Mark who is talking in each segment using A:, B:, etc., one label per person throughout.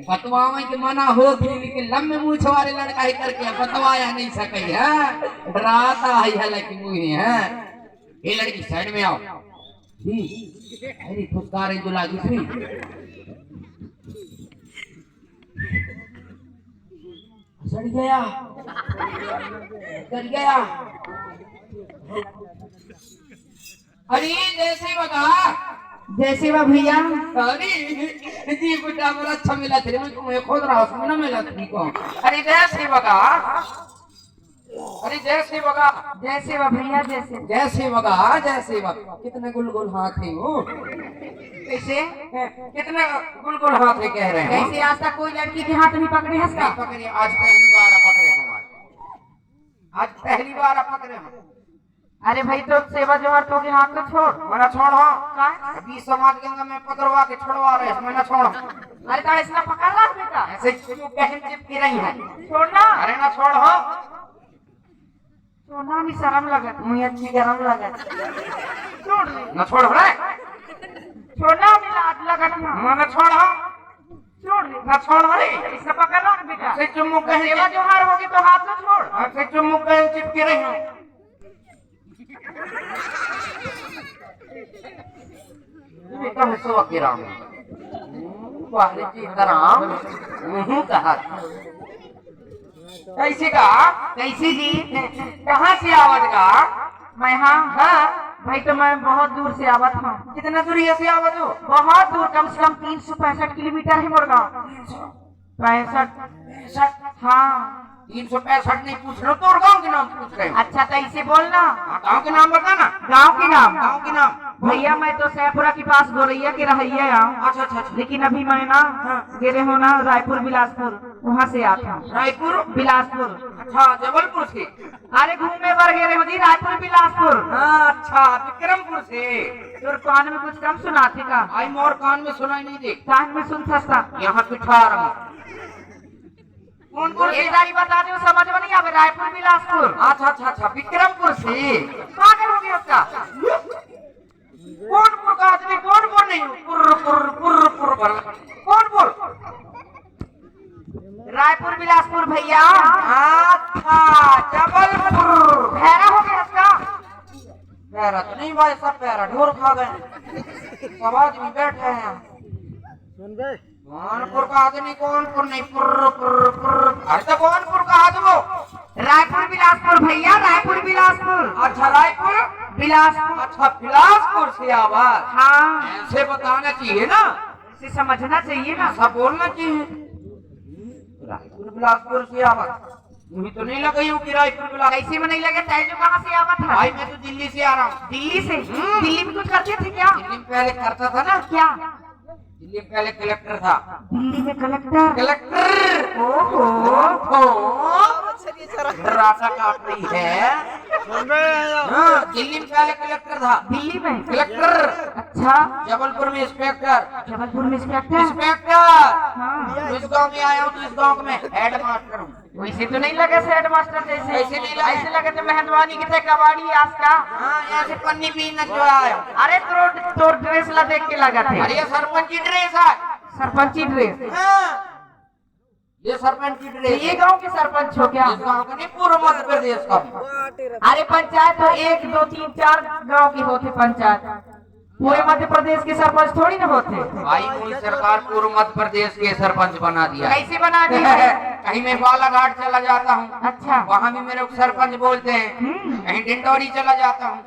A: बतवा में के मना हो थी लेकिन लंबे मूछ वाले लड़का ही करके बतवाया नहीं सके है डराता है लेकिन मुंह है ये लड़की साइड में आओ जी अरे फुसकार है दुला दूसरी सड़ गया कर गया अरे जैसे बा भैया अरे जी बेटा बड़ा अच्छा मिला तेरे में तुम्हें खोद रहा हूँ ना मिला तुम को अरे जैसे बगा भैया जैसे बगा कितने गुलगुल हाथ है वो कैसे कितने गुलगुल हाथ है कह रहे हैं
B: कैसे आज तक कोई लड़की के हाथ नहीं पकड़े हैं इसका
A: पकड़े आज पहली बार पकड़े हम आज पहली बार पकड़े हम
B: अरे भाई तो सेवा जोहर तो के हाथ को छोड़
A: मैंने छोड़ हो अभी समाज गंगा में पकड़वा के छोड़वा रहे मैंने छोड़
B: अरे तो इसने पकड़ ला बेटा
A: ऐसे क्यों बहन चिपकी रही है
B: छोड़ना
A: अरे ना छोड़ हो
B: छोड़ना भी शर्म लगत मुझे अच्छी गरम लगत छोड़
A: ना छोड़ रे
B: छोड़ना भी लाज लगत
A: मैंने छोड़ हो
B: छोड़
A: ना छोड़ रे
B: इसने पकड़ ला बेटा
A: ऐसे चुम्मू कहे
B: सेवा जोहर होगी तो हाथ न छोड़
A: ऐसे चुम्मू कहे चिपकी रही हो राम कैसे का
B: कैसी जी
A: कहाँ से आवत का
B: मैं हाँ भाई तो मैं बहुत दूर से आवत हूँ
A: कितना दूर से आवत हो
B: बहुत दूर कम से कम 365 किलोमीटर है मोर गाँव 65 हाँ
A: 365 नहीं पूछ लो तो गाँव के नाम पूछ रहे
B: अच्छा तो इसे बोलना
A: गाँव के नाम बताना
B: गाँव के नाम
A: भैया
B: मैं तो सैपुरा के पास गोरैया के रहैया हूँ
A: अच्छा
B: लेकिन अभी मैं ना गिरे हो ना रायपुर बिलासपुर वहाँ से आता हूँ
A: रायपुर
B: बिलासपुर
A: अच्छा जबलपुर से
B: अरे घूमने पर गिरे हो जी रायपुर बिलासपुर
A: अच्छा विक्रमपुर से
B: तो कान में कुछ कम सुनाते का
A: आई मोर कान में सुनाई नहीं दे
B: कान में सुन सकता
A: यहाँ पिठा रहा
B: एक बारी बता दो समझ में नहीं आवे रायपुर बिलासपुर
A: अच्छा विक्रमपुर से
B: पागल हो गया उसका
A: कौन का आदमी कौन बोल नहीं कौन बोल
B: रायपुर बिलासपुर भैया
A: अच्छा जबलपुर
B: भैरा हो गया उसका
A: पैरा तो नहीं भाई सब पैरा ढोर खा गए सब आदमी बैठे हैं कानपुर का आदमी कौनपुर नहीं अरे तो कौनपुर का आदमी
B: रायपुर बिलासपुर भैया रायपुर बिलासपुर
A: अच्छा रायपुर
B: बिलासपुर
A: अच्छा बिलासपुर से आवाज
B: हाँ
A: ऐसे बताना चाहिए ना
B: इसे समझना चाहिए ना
A: सब बोलना चाहिए रायपुर बिलासपुर से आवाज मुझे तो नहीं लगा यूं कि रायपुर बिलासपुर
B: कैसे में नहीं लगे तैजू कहाँ से आवा था
A: भाई मैं तो दिल्ली से आ रहा हूँ
B: दिल्ली से दिल्ली में कुछ करते थे क्या
A: दिल्ली में पहले करता था ना
B: क्या
A: दिल्ली में पहले कलेक्टर था
B: दिल्ली में कलेक्टर
A: ओहो राशा काट रही है दिल्ली में पहले कलेक्टर था
B: दिल्ली में
A: कलेक्टर
B: अच्छा
A: जबलपुर में इंस्पेक्टर
B: इंस्पेक्टर हाँ
A: इस गांव में आया हूँ तो इस गांव में हेड मास्टर हूँ
B: वैसे तो नहीं लगे हेड मास्टर जैसे
A: ऐसे नहीं लगे।
B: ऐसे लगे तो मेहंदवानी के थे कबाड़ी आज का
A: हाँ यहाँ से पन्नी पीना जो आया
B: अरे तो ड्रेस ला देख के लगा थे
A: अरे ये सरपंची ड्रेस है
B: सरपंची ड्रेस
A: ये सरपंच की ड्रेस
B: ये गांव के सरपंच हो क्या
A: इस गांव का नहीं पूरा मध्य प्रदेश का
B: अरे पंचायत तो 1 2 3 4 गांव की होते पंचायत पूरे मध्य प्रदेश के सरपंच थोड़ी ना होते
A: भाई मोदी सरकार पूर्व मध्य प्रदेश के सरपंच बना दिया
B: कैसे बना दिया
A: कहीं मैं बालाघाट चला जाता हूँ
B: अच्छा
A: वहाँ भी मेरे को सरपंच बोलते हैं कहीं डिंडौरी चला जाता हूँ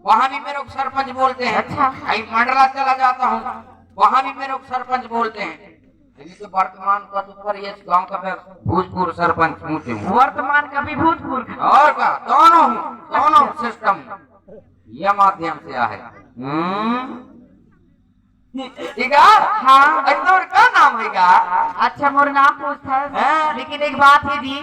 A: वहाँ भी मेरे को सरपंच बोलते हैं
B: अच्छा
A: कहीं मंडला चला जाता हूँ वहाँ भी मेरे को सरपंच बोलते हैं तो वर्तमान का तो पर ये गांव का मैं भूतपूर्व सरपंच हूँ
B: वर्तमान का भी भूतपूर्व
A: और का दोनों सिस्टम यह माध्यम से है ठीक है
B: हाँ
A: तोर का नाम है का
B: अच्छा मोर नाम पूछता है लेकिन एक बात है दी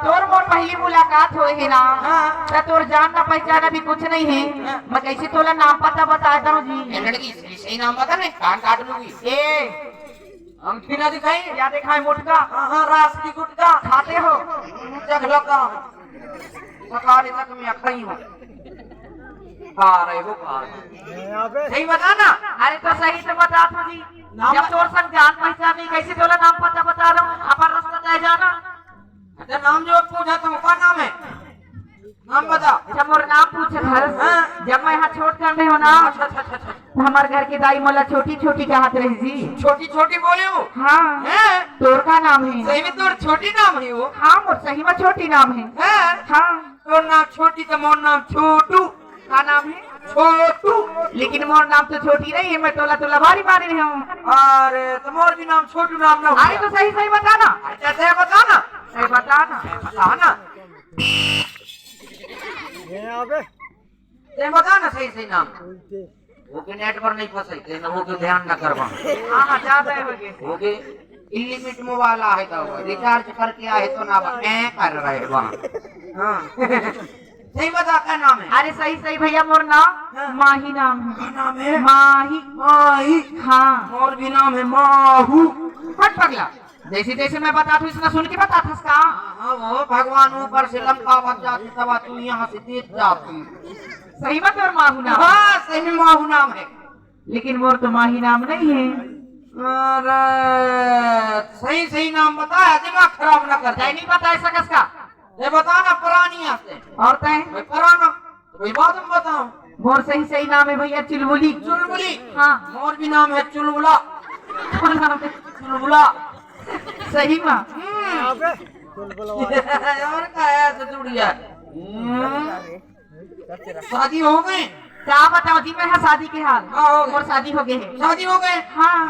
B: तोर मोर पहली मुलाकात हुई है ना तो तोर जान ना पहचान भी कुछ नहीं है मैं कैसे तोला नाम पता बताता हूँ जी
A: लड़की सही नाम बता नहीं कान काट लूंगी
B: ए
A: अंगूठी ना दिखाई
B: क्या दिखाई मुटका
A: हाँ रास की गुटका
B: खाते हो
A: जगलका सकारी तक मैं खई हूँ खा रहे हो सही बता ना
B: अरे तो सही तो बता तो जी जब तोर संग जान पहचान नहीं कैसे तोला नाम पता बता रहा हूँ अपन रास्ता तय जाना।
A: अच्छा नाम जो पूछा तुम क्या नाम है? नाम बता।
B: अच्छा मोर नाम पूछे घर जब मैं यहाँ छोट कर हो ना। हमारे घर की दाई मोला छोटी छोटी कहत रही जी।
A: छोटी छोटी बोले हो?
B: हाँ। तोर का नाम है?
A: सही में तोर छोटी नाम है वो?
B: हाँ मोर सही में छोटी नाम है। हाँ।
A: तोर नाम छोटी तो मोर नाम छोटू।
B: का नाम है?
A: छोटू।
B: लेकिन मोर नाम तो छोटी नहीं है, मैं तोला तोला बारी मारी रही हूँ।
A: अरे तो मोर भी नाम छोटू नाम ना।
B: अरे तो सही सही बताना।
A: अच्छा सही बताना।
B: सही बताना।
A: बताना। सही बताना सही सही नाम। वो के नेट पर नहीं फंसाई ना, वो के ध्यान ना करवा।
B: हाँ ज्यादा है
A: वो के इनलिमिट मोबाइल आहे तो रिचार्ज करके आए तो ना कर रहे वहाँ। सही बता क्या नाम है?
B: अरे सही सही भैया मोर नाम माही नाम है।
A: क्या नाम है?
B: माही।
A: माही।
B: हाँ।
A: मोर भी नाम है माहू।
B: हट पगला, जैसे जैसे मैं बता दूँ इसमें सुन के बता था इसका।
A: हाँ वो भगवान ऊपर से लंका बच जाती तब तू यहाँ से देख जाती।
B: सही बात और माहू नाम?
A: हाँ सही में माहू नाम है।
B: लेकिन मोर तो माही नाम नहीं है।
A: अरे सही सही नाम बताया, दिमाग खराब ना कर दे।
B: नहीं बता ऐसा किसका?
A: ये बताना पुरानी आते
B: और तय
A: पुराना कोई बात हम बताओ।
B: मोर सही सही नाम है भैया चुलबुली।
A: चुलबुली?
B: हाँ।
A: मोर भी नाम है चुलबुला। चुलबुला
B: सही माँ।
A: और क्या है तो जुड़िया। शादी हो गई?
B: क्या बताओ जी, मैं शादी के हाल।
A: हाँ,
B: मोर शादी हो गए है।
A: शादी हो गए?
B: हाँ।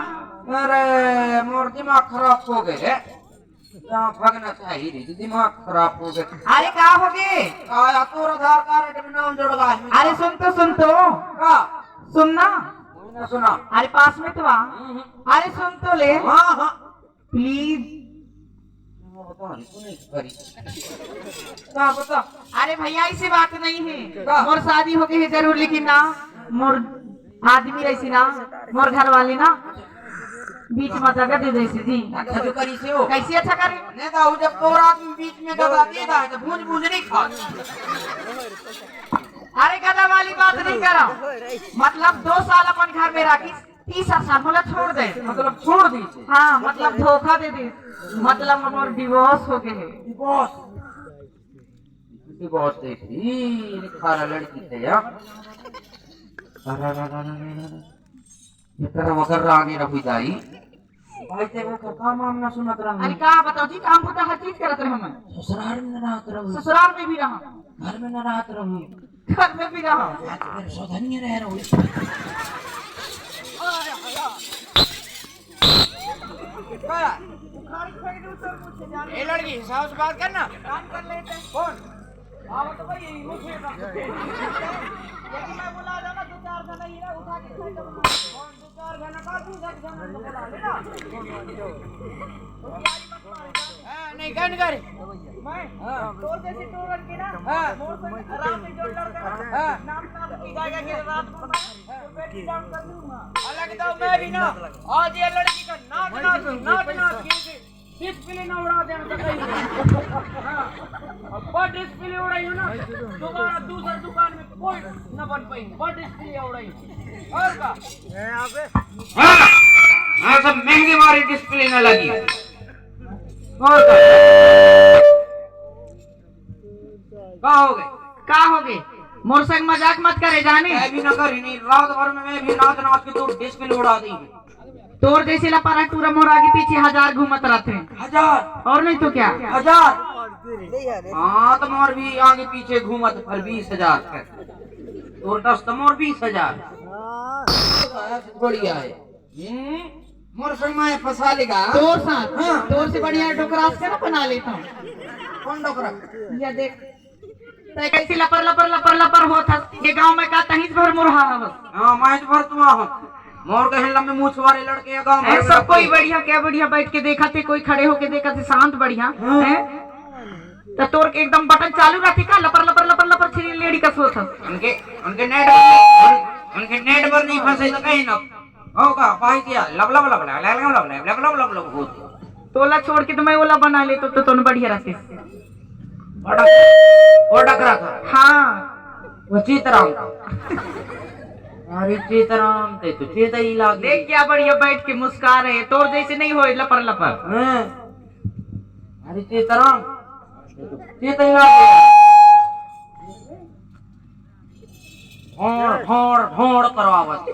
A: अरे मोर दिमाग खराब हो गए। भगना चाहिए दिमाग खराब हो गए।
B: अरे क्या हो गए?
A: आया तोर आधार कार्ड में नाम जोड़वा।
B: अरे सुन तो सुनना।
A: सुना।
B: अरे पास में तो आ। अरे सुन तो ले।
A: हाँ हाँ
B: प्लीज।
A: बता।
B: अरे भैया ऐसी बात नहीं है,
A: का?
B: मोर शादी हो गई है जरूर, लेकिन ना मोर आदमी ऐसी ना, मोर घर वाले ना बीच में जगह दे जैसी जी।
A: अच्छा जो करी से हो
B: कैसी अच्छा करे?
A: नहीं था जब तोर आदमी बीच में गदा दे दा तो भूंज भूंज नहीं खा।
B: अरे गदा वाली बात नहीं करा, मतलब 2 साल अपन घर में रखी, 30 साल बोला छोड़ दे।
A: मतलब छोड़ दी?
B: हाँ मतलब धोखा दे दी, मतलब मोर डिवोर्स हो गए है।
A: डिवोर्स देखी खारा लड़की थे यार। ये तरह मगर रानी रखी जाई भाई ते वो का मामला सुनत रहा।
B: अरे क्या बताओ जी, काम होता हर चीज करत रहे मैं।
A: ससुराल में रहत रहू?
B: ससुराल में भी रहा,
A: घर में न रहत रहू?
B: घर में भी रहा।
A: फिर सौधन्य रह रहू। ए लड़की हिसाब से बात करना। काम कर लेते हैं। कौन? आओ तो भाई यही मुझे मैं बुला जाना 2-4 घंटा हीरा उठा के खाई करूंगा। कौन 2-4 घंटा का 2-4 घंटा को बुला लेना। हां नहीं गन कर मैं तोर जैसी टोरन के ना मोर से रात में जो लड़का नाम की जाएगा कि रात को बेटी काम कर दूंगा। अलग दो मैं भी ना आज ये लड़की का नाच के डिस्प्ले ना उड़ा देना कहीं। हां बड़ डिस्प्ले उड़ाई हो ना दोबारा दूसरी दुकान में कोई न बन पाई, बड़ डिस्प्ले उड़ाई। और का यहां पे हां सब महंगी वाली डिस्प्ले ना लगी। और का हो गए?
B: का हो गए? मोर संग मजाक मत करे जाने।
A: मैं भी ना करी नहीं, रात भर में मैं भी नाच नाच के तो डिस्प्ले उड़ा दी।
B: तोर जैसे लपारा टूरा मोर आगे पीछे 1000 घूमत रहते हैं।
A: 1000?
B: और नहीं तो क्या?
A: 1000? हाँ तो मोर भी आगे पीछे घूमत पर 20,000 तोर 10 तो मोर 20,000। बढ़िया है। मोर संग में फंसा लेगा
B: तोर साथ। हाँ। तोर से बढ़िया डोकरास का ना बना लेता हूँ।
A: कौन डोकरा?
B: ये देख तय कैसे लपर लपर लपर लपर होता ये गांव में का तहीज भर मुरहा बस।
A: हाँ मैं भर तुम मोर कहे लंबे मूछ वाले लड़के गांव में
B: सब कोई बढ़िया क्या बढ़िया बैठ के देखा थे, कोई खड़े होके देखा थे, शांत बढ़िया है। तो तोर के एकदम बटन चालू रहती का लपर लपर लपर लपर छिरी लेडी का सोच। उनके नेट पर नहीं फंसे तो कहीं ना
A: होगा भाई क्या लब लब लब लब लब लब लब लब लब लब लब होती।
B: तोला छोड़ के तो मैं ओला बना ले तो तुम बढ़िया रहते।
A: और डकरा था।
B: हाँ
A: वो चितराम अरे सीताराम ते तो चेता ही लाग
B: देख क्या बढ़िया बैठ के मुस्का रहे, तोर जैसे नहीं हो लपर लपर।
A: हैं? अरे सीताराम चेता ही लाग गया। भोर भोर भोर करवावत।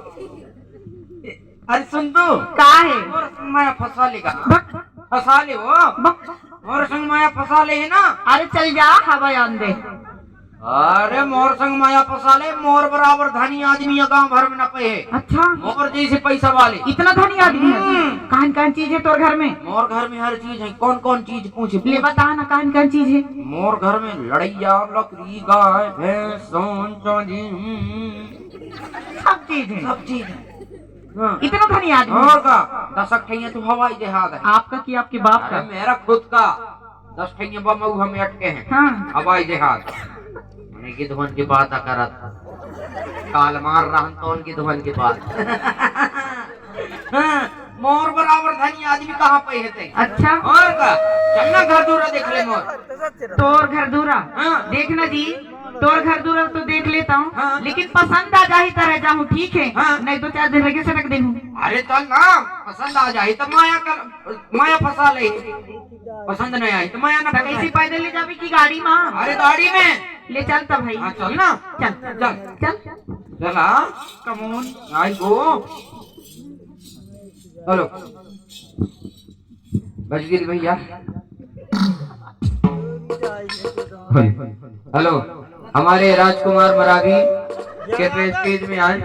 A: अरे सुन तू
B: का है?
A: मोर संग माया फंसा लेगा,
B: बक,
A: फंसा ले वो
B: बक।
A: मोर संग माया फंसा ले है ना।
B: अरे चल जा हवा आन दे।
A: अरे मोर संग माया फंसा ले, मोर बराबर धनी आदमी है गांव भर में न पे है।
B: अच्छा
A: मोर जैसे पैसा वाले
B: इतना धनी आदमी है? कौन कौन चीज है तोर घर में?
A: मोर घर में हर चीज है। कौन कौन चीज पूछे?
B: ले बता ना कौन कौन चीज है?
A: मोर घर में लड़ैया, लकड़ी, गाय, भैंस, सोन, चांदी,
B: सब चीज है।
A: सब चीज है। हाँ।
B: इतना धनी आदमी है?
A: और का 10 ठैया तो हवाई जहाज है।
B: आपका कि आपके बाप
A: अरे
B: का?
A: मेरा खुद का 10 ठैया बमऊ हमें अटके हैं।
B: हाँ।
A: हवाई जहाज मैंने गिद्धवन की बात करत काल मार रहा तो उनकी धुवन की बात। हाँ, मोर बराबर धनी आदमी कहाँ पे है?
B: अच्छा
A: और का चलना घर दूरा देख ले मोर।
B: तोर घर दूरा?
A: हाँ।
B: देखना जी तोर घर दूरा तो देख लेता हूँ।
A: हाँ।
B: लेकिन पसंद आ जाही तरह जाऊँ, ठीक है?
A: हाँ।
B: नहीं 2-4 दिन लगे से रख दे।
A: अरे चल ना, पसंद आ जाए तो माया फंसा ले, पसंद नहीं आई तो माया ना
B: कैसी
A: फंसाए।
B: पैदल ले जाबी की गाड़ी में?
A: अरे गाड़ी में
B: ले चलता भाई।
A: हाँ चल ना।
B: चल
A: चल
B: चल
A: चला
B: कमोन।
A: आई गो। हेलो बजगिर भैया। हेलो हमारे राजकुमार मराठी के स्टेज में आए।